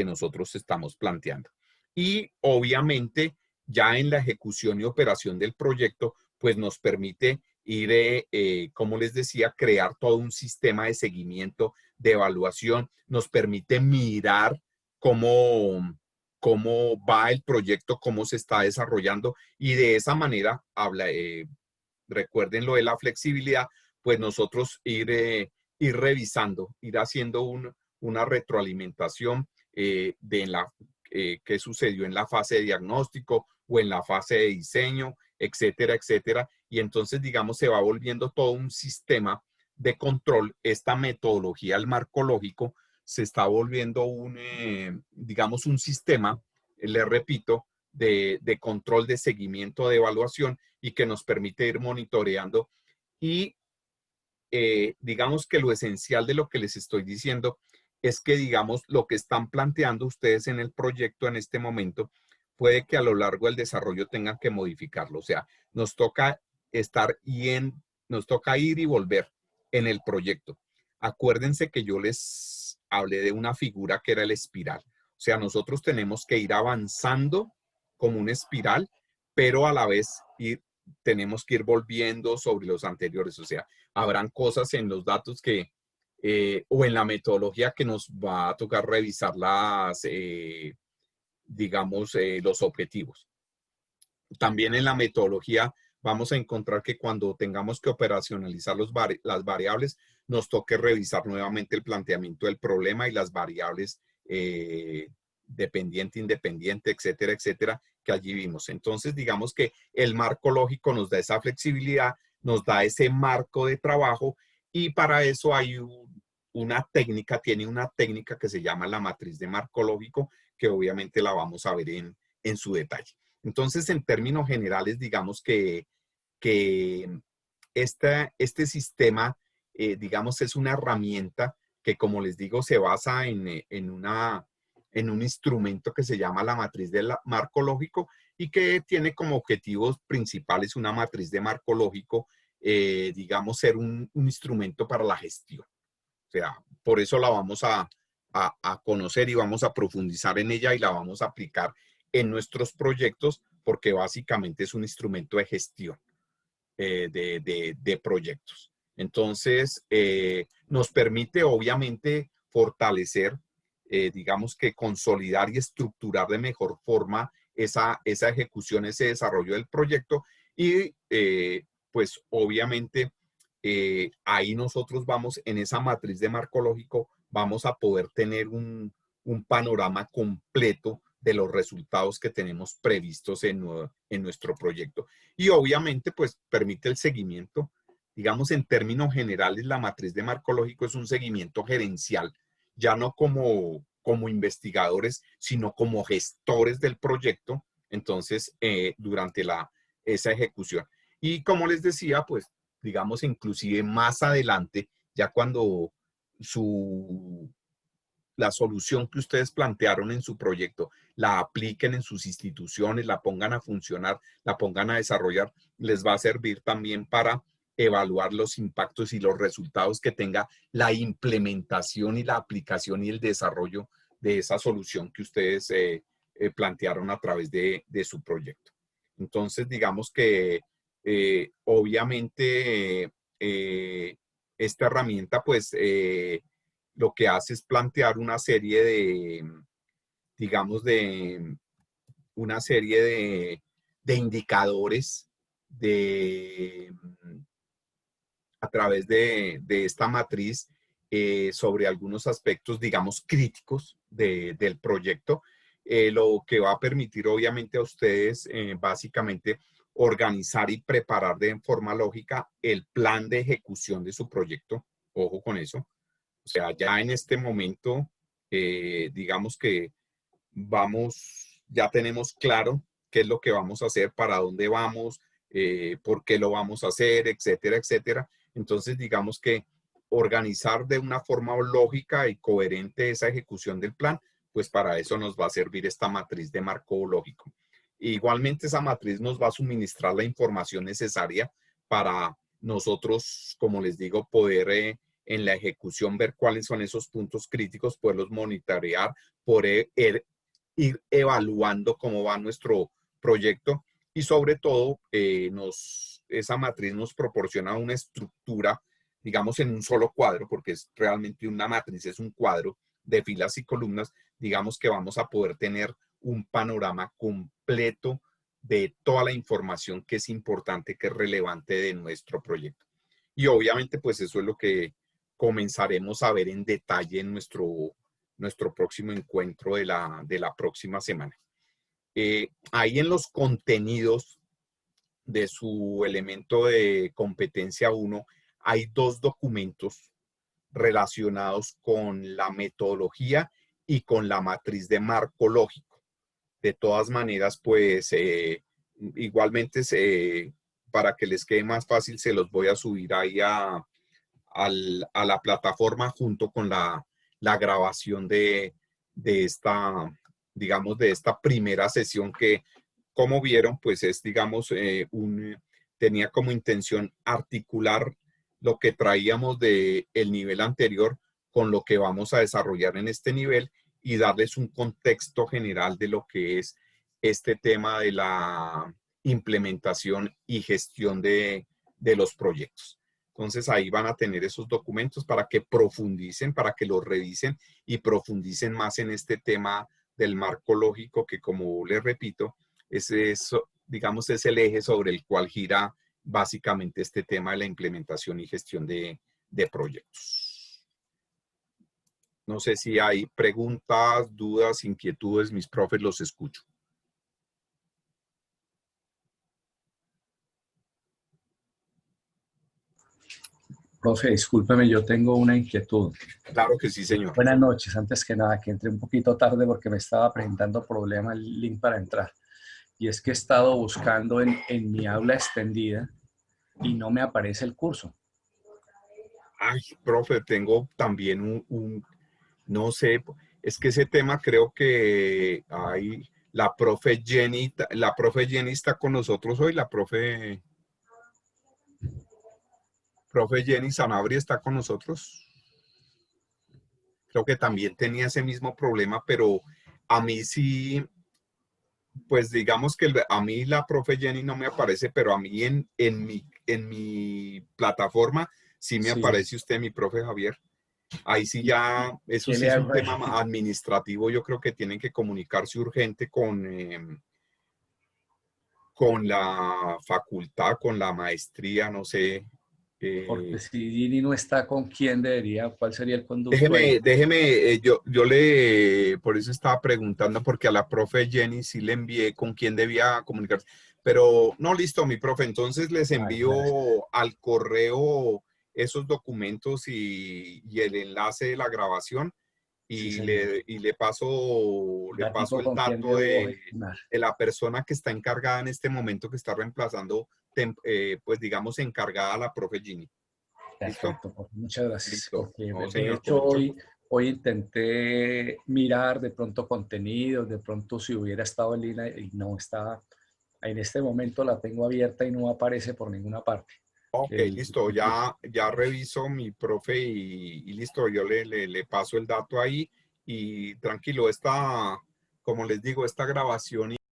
nosotros estamos planteando. Y obviamente, ya en la ejecución y operación del proyecto, pues nos permite ir, como les decía, crear todo un sistema de seguimiento, de evaluación, nos permite mirar cómo va el proyecto, cómo se está desarrollando y de esa manera, recuerden lo de la flexibilidad, pues nosotros ir revisando, ir haciendo una retroalimentación qué sucedió en la fase de diagnóstico o en la fase de diseño, etcétera, etcétera. Y entonces, digamos, se va volviendo todo un sistema de control. Esta metodología, el marco lógico, se está volviendo digamos, un sistema, le repito, de control, de seguimiento, de evaluación y que nos permite ir monitoreando. Y digamos que lo esencial de lo que les estoy diciendo es que, digamos, lo que están planteando ustedes en el proyecto en este momento, puede que a lo largo del desarrollo tengan que modificarlo. O sea, nos toca nos toca ir y volver en el proyecto. Acuérdense que yo les hablé de una figura que era el espiral. O sea, nosotros tenemos que ir avanzando como una espiral, pero a la vez tenemos que ir volviendo sobre los anteriores. O sea, habrán cosas en los datos o en la metodología que nos va a tocar revisar digamos, los objetivos. También en la metodología vamos a encontrar que cuando tengamos que operacionalizar las variables, nos toque revisar nuevamente el planteamiento del problema y las variables dependiente, independiente, etcétera, etcétera, que allí vimos. Entonces, digamos que el marco lógico nos da esa flexibilidad, nos da ese marco de trabajo y para eso hay tiene una técnica que se llama la matriz de marco lógico, que obviamente la vamos a ver en su detalle. Entonces, en términos generales, digamos que este sistema, digamos, es una herramienta que, como les digo, se basa en un instrumento que se llama la matriz del marco lógico y que tiene como objetivos principales una matriz de marco lógico, digamos, ser un instrumento para la gestión. O sea, por eso la vamos a a conocer y vamos a profundizar en ella y la vamos a aplicar en nuestros proyectos porque básicamente es un instrumento de gestión de proyectos. Entonces, nos permite obviamente fortalecer, digamos que consolidar y estructurar de mejor forma esa ejecución, ese desarrollo del proyecto y pues obviamente ahí nosotros vamos en esa matriz de marco lógico, vamos a poder tener un panorama completo de los resultados que tenemos previstos en nuestro proyecto. Y obviamente, pues, permite el seguimiento. Digamos, en términos generales, la matriz de marco lógico es un seguimiento gerencial, ya no como investigadores, sino como gestores del proyecto, entonces, durante esa ejecución. Y como les decía, pues, digamos, inclusive más adelante, ya cuando la solución que ustedes plantearon en su proyecto, la apliquen en sus instituciones, la pongan a funcionar, la pongan a desarrollar, les va a servir también para evaluar los impactos y los resultados que tenga la implementación y la aplicación y el desarrollo de esa solución que ustedes plantearon a través de su proyecto. Entonces, digamos que obviamente esta herramienta, pues, lo que hace es plantear una serie digamos, una serie de indicadores a través de esta matriz sobre algunos aspectos, digamos, críticos del proyecto, lo que va a permitir obviamente a ustedes básicamente organizar y preparar de forma lógica el plan de ejecución de su proyecto. Ojo con eso. O sea, ya en este momento, digamos que ya tenemos claro qué es lo que vamos a hacer, para dónde vamos, por qué lo vamos a hacer, etcétera, etcétera. Entonces, digamos que organizar de una forma lógica y coherente esa ejecución del plan, pues para eso nos va a servir esta matriz de marco lógico. Igualmente, esa matriz nos va a suministrar la información necesaria para nosotros, como les digo, poder en la ejecución ver cuáles son esos puntos críticos, poderlos monitorear, poder ir evaluando cómo va nuestro proyecto y sobre todo esa matriz nos proporciona una estructura, digamos, en un solo cuadro, porque es realmente una matriz, es un cuadro de filas y columnas, digamos que vamos a poder tener un panorama completo de toda la información que es importante, que es relevante de nuestro proyecto. Y obviamente, pues eso es lo que comenzaremos a ver en detalle en nuestro próximo encuentro de la próxima semana. Ahí en los contenidos de su elemento de competencia 1 hay 2 documentos relacionados con la metodología y con la matriz de marco lógico. De todas maneras, pues igualmente para que les quede más fácil, se los voy a subir ahí a la plataforma junto con la grabación de esta, digamos, de esta primera sesión que, como vieron, pues es, digamos, tenía como intención articular lo que traíamos del nivel anterior con lo que vamos a desarrollar en este nivel y darles un contexto general de lo que es este tema de la implementación y gestión de los proyectos. Entonces ahí van a tener esos documentos para que profundicen, para que los revisen y profundicen más en este tema del marco lógico que, como les repito, digamos, es el eje sobre el cual gira básicamente este tema de la implementación y gestión de proyectos. No sé si hay preguntas, dudas, inquietudes, mis profes, los escucho. Profe, discúlpeme, yo tengo una inquietud. Claro que sí, señor. Buenas noches. Antes que nada, que entré un poquito tarde porque me estaba presentando problema el link para entrar. Y es que he estado buscando en mi aula extendida y no me aparece el curso. Ay, profe, tengo también no sé, es que ese tema creo que hay, la profe Jenny está con nosotros hoy, la profe Jenny Sanabria está con nosotros. creo que también tenía ese mismo problema, pero a mí sí, pues digamos que a mí la profe Jenny no me aparece, pero a mí en mi plataforma sí me Sí. aparece usted, mi profe Javier. Ahí sí ¿Y ya, eso qué sí le es un hago ahí? tema administrativo, yo creo que tienen que comunicarse urgente con la facultad, con la maestría, no sé. Porque eh, si Gini no está, ¿con quién debería? ¿Cuál sería el conducto ahí? déjeme, por eso estaba preguntando, porque a la profe Jenny sí le envié con quién debía comunicarse. Pero no, listo, mi profe, entonces les Ay, envío gracias. al correo esos documentos y el enlace de la grabación Sí, y señor. le paso Datico el con quién dato debo gestionar. de la persona que está encargada en este momento, que está reemplazando, pues digamos, encargada a la profe Ginny. ¿Listo? Perfecto, pues, muchas gracias. Listo. Porque No, de señor, con hecho mucho hoy, gusto. hoy intenté mirar de pronto contenidos, de pronto si hubiera estado en línea y no está. En este momento la tengo abierta y no aparece por ninguna parte. Ok, listo. El curso. Ya reviso mi profe y listo. Yo le paso el dato ahí y tranquilo, como les digo, esta grabación